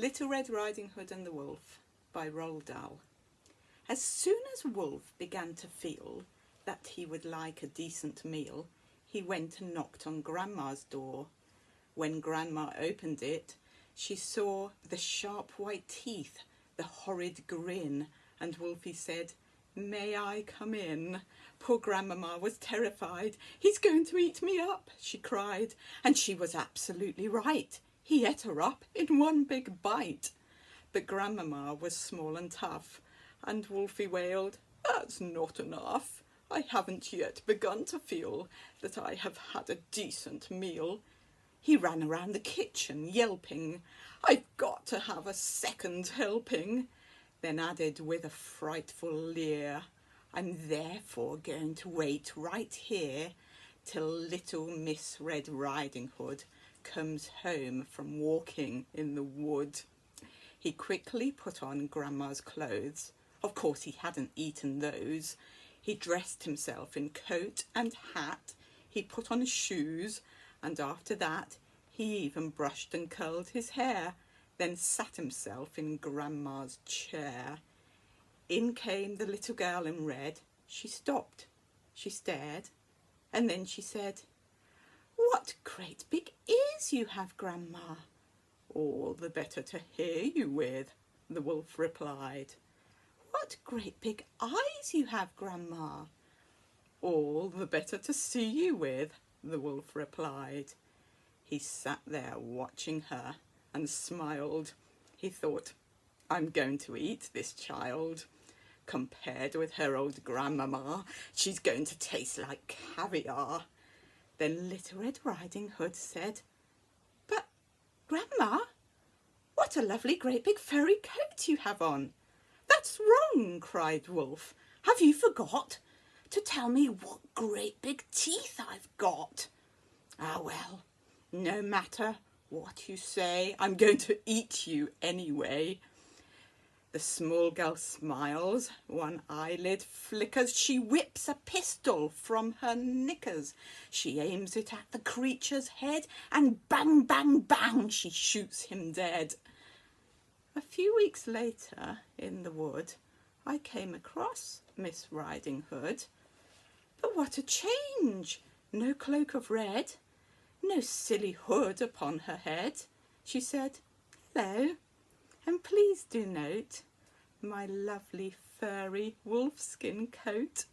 Little Red Riding Hood and the Wolf by Roald Dahl. As soon as Wolf began to feel that he would like a decent meal, he went and knocked on Grandma's door. When Grandma opened it, she saw the sharp white teeth, the horrid grin, and Wolfie said, "May I come in?" Poor Grandmama was terrified. "He's going to eat me up," she cried, and she was absolutely right. He ate her up in one big bite. But Grandmama was small and tough, and Wolfie wailed, "That's not enough. I haven't yet begun to feel that I have had a decent meal." He ran around the kitchen, yelping, "I've got to have a second helping," then added with a frightful leer, "I'm therefore going to wait right here till little Miss Red Riding Hood comes home from walking in the wood." He quickly put on Grandma's clothes. Of course he hadn't eaten those. He dressed himself in coat and hat. He put on shoes, and after that he even brushed and curled his hair, then sat himself in Grandma's chair. In came the little girl in red. She stopped, she stared, and then she said, "What great big ears you have, Grandma." "All the better to hear you with," the wolf replied. "What great big eyes you have, Grandma." "All the better to see you with," the wolf replied. He sat there watching her and smiled. He thought, "I'm going to eat this child. Compared with her old Grandmama, she's going to taste like caviar." Then Little Red Riding Hood said, "But, Grandma, what a lovely great big furry coat you have on." "That's wrong," cried Wolf. "Have you forgot to tell me what great big teeth I've got?" "Ah, well, no matter what you say, I'm going to eat you anyway." The small girl smiles, one eyelid flickers, she whips a pistol from her knickers. She aims it at the creature's head, and bang, bang, bang, she shoots him dead. A few weeks later, in the wood, I came across Miss Riding Hood. But what a change! No cloak of red, no silly hood upon her head. She said, "Hello, and please do note my lovely furry wolfskin coat."